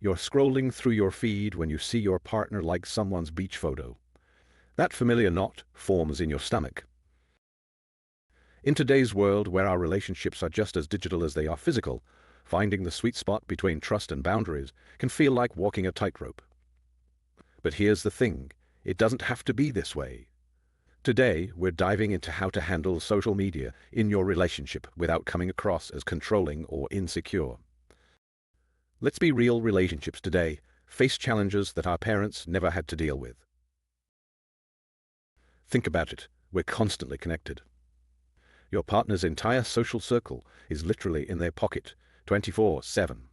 You're scrolling through your feed when you see your partner like someone's beach photo. That familiar knot forms in your stomach. In today's world, where our relationships are just as digital as they are physical, finding the sweet spot between trust and boundaries can feel like walking a tightrope. But here's the thing, it doesn't have to be this way. Today, we're diving into how to handle social media in your relationship without coming across as controlling or insecure. Let's be real, relationships today face challenges that our parents never had to deal with. Think about it, we're constantly connected. Your partner's entire social circle is literally in their pocket, 24/7.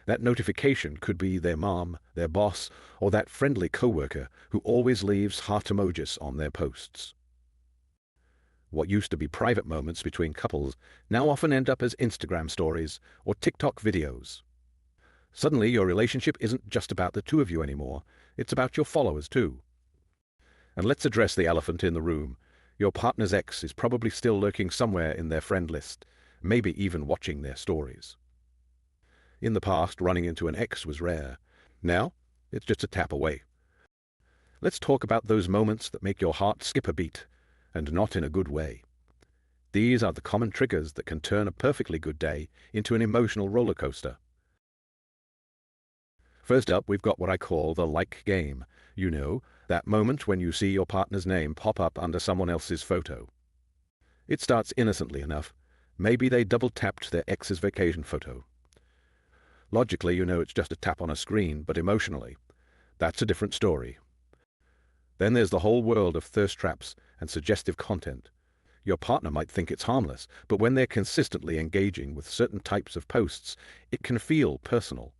That notification could be their mom, their boss, or that friendly coworker who always leaves heart emojis on their posts. What used to be private moments between couples now often end up as Instagram stories or TikTok videos. Suddenly, your relationship isn't just about the two of you anymore, it's about your followers too. And let's address the elephant in the room. Your partner's ex is probably still lurking somewhere in their friend list, maybe even watching their stories. In the past, running into an ex was rare. Now, it's just a tap away. Let's talk about those moments that make your heart skip a beat, and not in a good way. These are the common triggers that can turn a perfectly good day into an emotional roller coaster. First up, we've got what I call the like game. You know, that moment when you see your partner's name pop up under someone else's photo. It starts innocently enough. Maybe they double-tapped their ex's vacation photo. Logically, you know it's just a tap on a screen, but emotionally, that's a different story. Then there's the whole world of thirst traps and suggestive content. Your partner might think it's harmless, but when they're consistently engaging with certain types of posts, it can feel personal.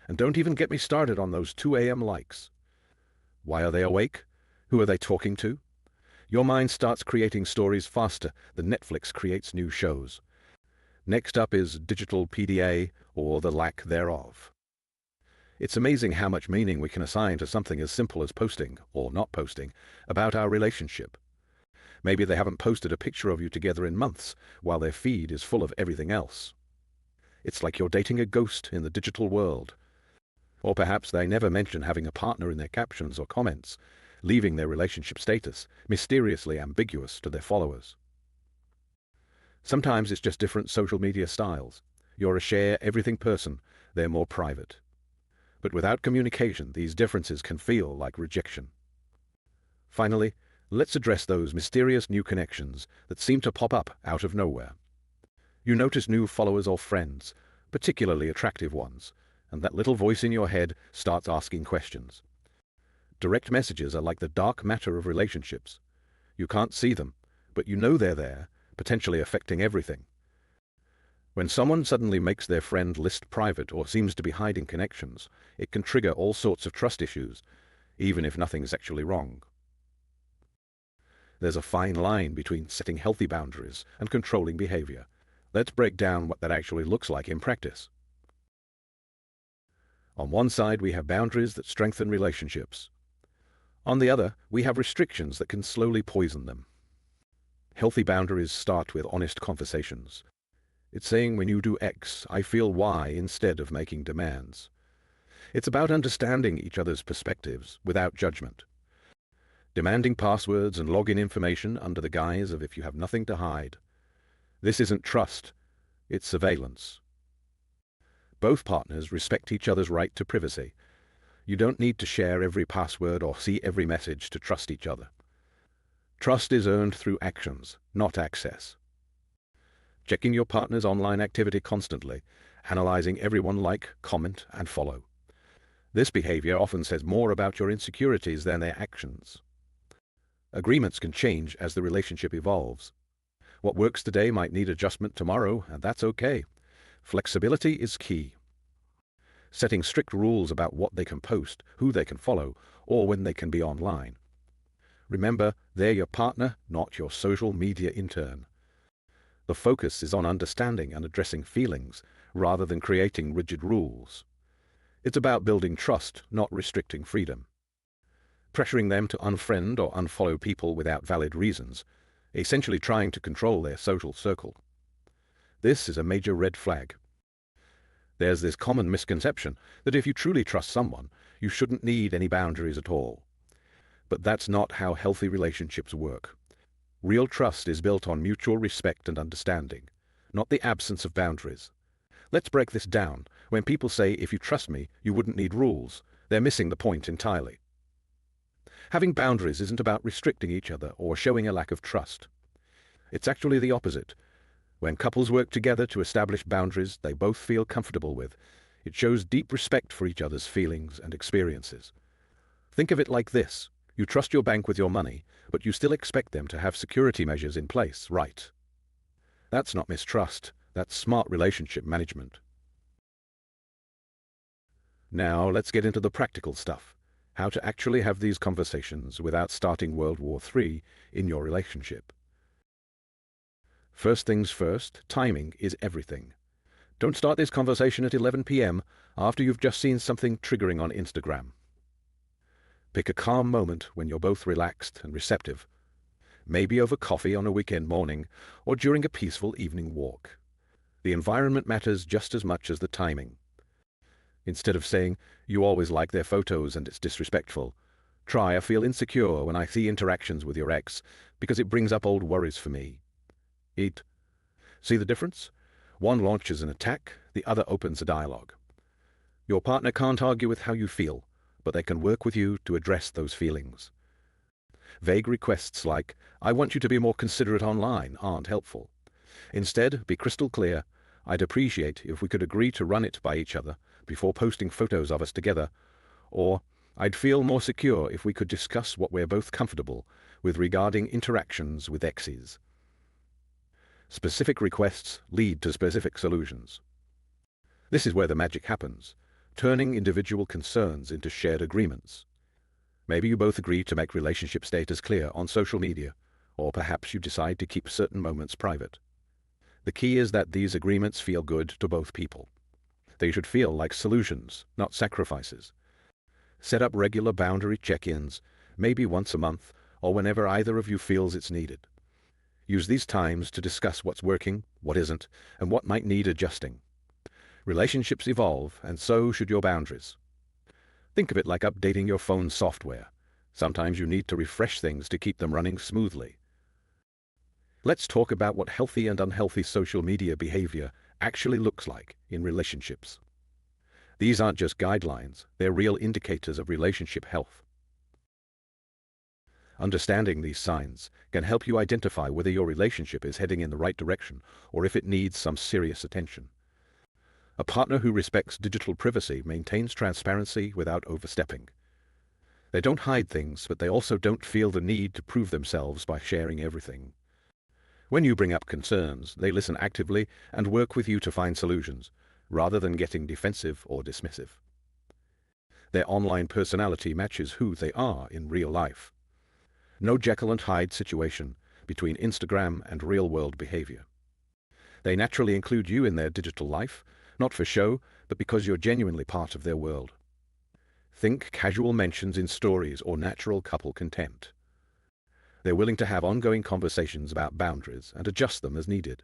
And don't even get me started on those 2 a.m. likes. Why are they awake? Who are they talking to? Your mind starts creating stories faster than Netflix creates new shows. Next up is digital PDA, or the lack thereof. It's amazing how much meaning we can assign to something as simple as posting, or not posting, about our relationship. Maybe they haven't posted a picture of you together in months, while their feed is full of everything else. It's like you're dating a ghost in the digital world. Or perhaps they never mention having a partner in their captions or comments, leaving their relationship status mysteriously ambiguous to their followers. Sometimes it's just different social media styles. You're a share everything person, they're more private. But without communication, these differences can feel like rejection. Finally, let's address those mysterious new connections that seem to pop up out of nowhere. You notice new followers or friends, particularly attractive ones, and that little voice in your head starts asking questions. Direct messages are like the dark matter of relationships. You can't see them, but you know they're there, potentially affecting everything. When someone suddenly makes their friend list private or seems to be hiding connections, it can trigger all sorts of trust issues, even if nothing's actually wrong. There's a fine line between setting healthy boundaries and controlling behavior. Let's break down what that actually looks like in practice. On one side, we have boundaries that strengthen relationships. On the other, we have restrictions that can slowly poison them. Healthy boundaries start with honest conversations. It's saying, when you do X, I feel Y, instead of making demands. It's about understanding each other's perspectives without judgment. Demanding passwords and login information under the guise of if you have nothing to hide. This isn't trust, it's surveillance. Both partners respect each other's right to privacy. You don't need to share every password or see every message to trust each other. Trust is earned through actions, not access. Checking your partner's online activity constantly, analyzing everyone like, comment, and follow. This behavior often says more about your insecurities than their actions. Agreements can change as the relationship evolves. What works today might need adjustment tomorrow, and that's okay. Flexibility is key. Setting strict rules about what they can post, who they can follow, or when they can be online. Remember, they're your partner, not your social media intern. The focus is on understanding and addressing feelings, rather than creating rigid rules. It's about building trust, not restricting freedom. Pressuring them to unfriend or unfollow people without valid reasons, essentially trying to control their social circle. This is a major red flag. There's this common misconception that if you truly trust someone, you shouldn't need any boundaries at all. But that's not how healthy relationships work. Real trust is built on mutual respect and understanding, not the absence of boundaries. Let's break this down. When people say, if you trust me, you wouldn't need rules, they're missing the point entirely. Having boundaries isn't about restricting each other or showing a lack of trust. It's actually the opposite. When couples work together to establish boundaries they both feel comfortable with, it shows deep respect for each other's feelings and experiences. Think of it like this. You trust your bank with your money, but you still expect them to have security measures in place, right? That's not mistrust. That's smart relationship management. Now let's get into the practical stuff. How to actually have these conversations without starting World War III in your relationship. First things first, timing is everything. Don't start this conversation at 11 p.m. after you've just seen something triggering on Instagram. Pick a calm moment when you're both relaxed and receptive, maybe over coffee on a weekend morning or during a peaceful evening walk. The environment matters just as much as the timing. Instead of saying, "You always like their photos and it's disrespectful," try, "I feel insecure when I see interactions with your ex because it brings up old worries for me." See the difference? One launches an attack, the other opens a dialogue. Your partner can't argue with how you feel, but they can work with you to address those feelings. Vague requests like, "I want you to be more considerate online," aren't helpful. Instead, be crystal clear. "I'd appreciate if we could agree to run it by each other before posting photos of us together," or "I'd feel more secure if we could discuss what we're both comfortable with regarding interactions with exes." Specific requests lead to specific solutions. This is where the magic happens, turning individual concerns into shared agreements. Maybe you both agree to make relationship status clear on social media, or perhaps you decide to keep certain moments private. The key is that these agreements feel good to both people. They should feel like solutions, not sacrifices. Set up regular boundary check-ins, maybe once a month, or whenever either of you feels it's needed. Use these times to discuss what's working, what isn't, and what might need adjusting. Relationships evolve, and so should your boundaries. Think of it like updating your phone's software. Sometimes you need to refresh things to keep them running smoothly. Let's talk about what healthy and unhealthy social media behavior actually looks like in relationships. These aren't just guidelines, they're real indicators of relationship health. Understanding these signs can help you identify whether your relationship is heading in the right direction or if it needs some serious attention. A partner who respects digital privacy maintains transparency without overstepping. They don't hide things, but they also don't feel the need to prove themselves by sharing everything. When you bring up concerns, they listen actively and work with you to find solutions, rather than getting defensive or dismissive. Their online personality matches who they are in real life. No Jekyll and Hyde situation between Instagram and real-world behavior. They naturally include you in their digital life, not for show, but because you're genuinely part of their world. Think casual mentions in stories or natural couple content. They're willing to have ongoing conversations about boundaries and adjust them as needed.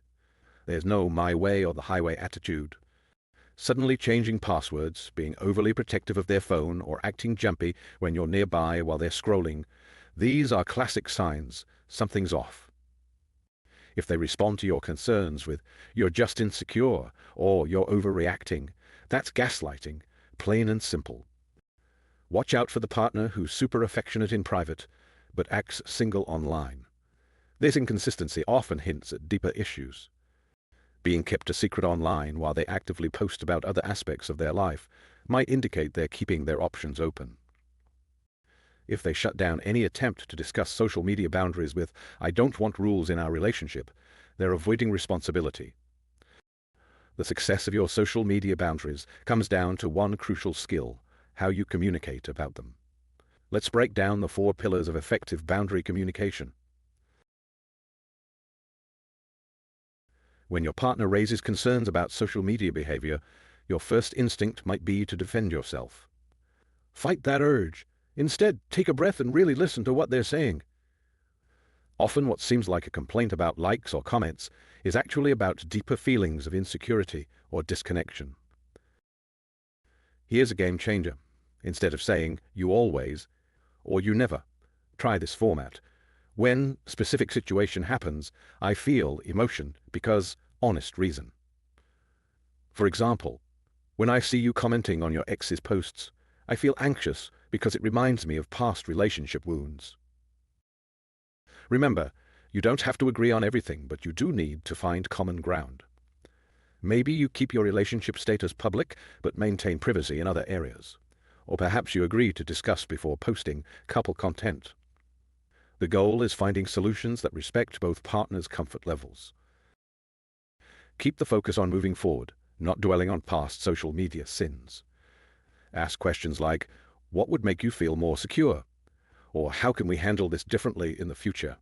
There's no my way or the highway attitude. Suddenly changing passwords, being overly protective of their phone, or acting jumpy when you're nearby while they're scrolling, these are classic signs something's off. If they respond to your concerns with, "You're just insecure," or "You're overreacting," that's gaslighting, plain and simple. Watch out for the partner who's super affectionate in private, but acts single online. This inconsistency often hints at deeper issues. Being kept a secret online while they actively post about other aspects of their life might indicate they're keeping their options open. If they shut down any attempt to discuss social media boundaries with, "I don't want rules in our relationship," they're avoiding responsibility. The success of your social media boundaries comes down to one crucial skill: how you communicate about them. Let's break down the 4 pillars of effective boundary communication. When your partner raises concerns about social media behavior, your first instinct might be to defend yourself. Fight that urge. Instead, take a breath and really listen to what they're saying. Often what seems like a complaint about likes or comments is actually about deeper feelings of insecurity or disconnection. Here's a game changer. Instead of saying, "you always," or "you never," try this format. When specific situation happens, I feel emotion because honest reason. For example, when I see you commenting on your ex's posts, I feel anxious because it reminds me of past relationship wounds. Remember, you don't have to agree on everything, but you do need to find common ground. Maybe you keep your relationship status public, but maintain privacy in other areas. Or perhaps you agree to discuss before posting couple content. The goal is finding solutions that respect both partners' comfort levels. Keep the focus on moving forward, not dwelling on past social media sins. Ask questions like, what would make you feel more secure? Or how can we handle this differently in the future?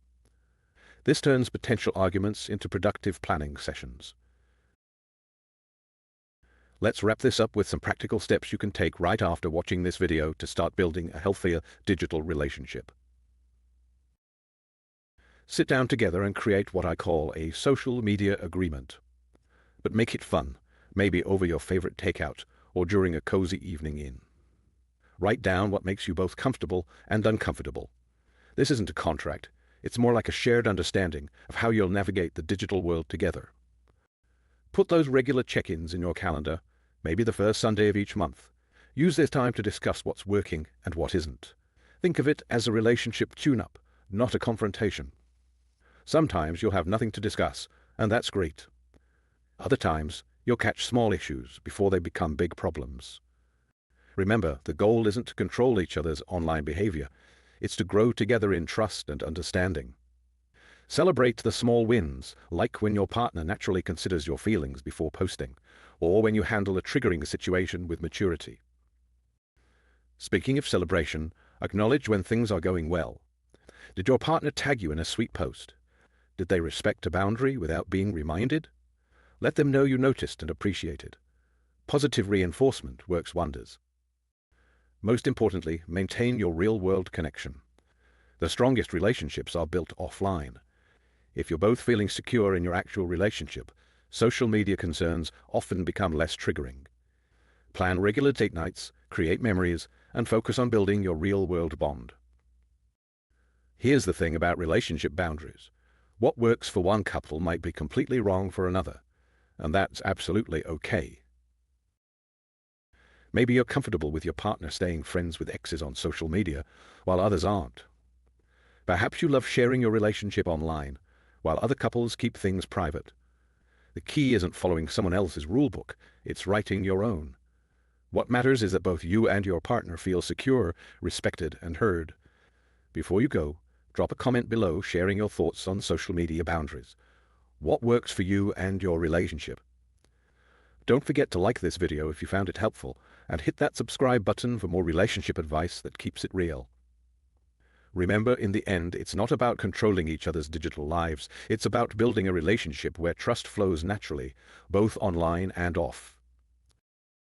This turns potential arguments into productive planning sessions. Let's wrap this up with some practical steps you can take right after watching this video to start building a healthier digital relationship. Sit down together and create what I call a social media agreement. But make it fun, maybe over your favorite takeout or during a cozy evening in. Write down what makes you both comfortable and uncomfortable. This isn't a contract, it's more like a shared understanding of how you'll navigate the digital world together. Put those regular check-ins in your calendar, maybe the first Sunday of each month. Use this time to discuss what's working and what isn't. Think of it as a relationship tune-up, not a confrontation. Sometimes you'll have nothing to discuss, and that's great. Other times, you'll catch small issues before they become big problems. Remember, the goal isn't to control each other's online behavior. It's to grow together in trust and understanding. Celebrate the small wins, like when your partner naturally considers your feelings before posting, or when you handle a triggering situation with maturity. Speaking of celebration, acknowledge when things are going well. Did your partner tag you in a sweet post? Did they respect a boundary without being reminded? Let them know you noticed and appreciated. Positive reinforcement works wonders. Most importantly, maintain your real-world connection. The strongest relationships are built offline. If you're both feeling secure in your actual relationship, social media concerns often become less triggering. Plan regular date nights, create memories, and focus on building your real-world bond. Here's the thing about relationship boundaries. What works for one couple might be completely wrong for another, and that's absolutely okay. Maybe you're comfortable with your partner staying friends with exes on social media, while others aren't. Perhaps you love sharing your relationship online, while other couples keep things private. The key isn't following someone else's rulebook, it's writing your own. What matters is that both you and your partner feel secure, respected, and heard. Before you go, drop a comment below sharing your thoughts on social media boundaries. What works for you and your relationship? Don't forget to like this video if you found it helpful, and hit that subscribe button for more relationship advice that keeps it real. Remember, in the end, it's not about controlling each other's digital lives. It's about building a relationship where trust flows naturally, both online and off.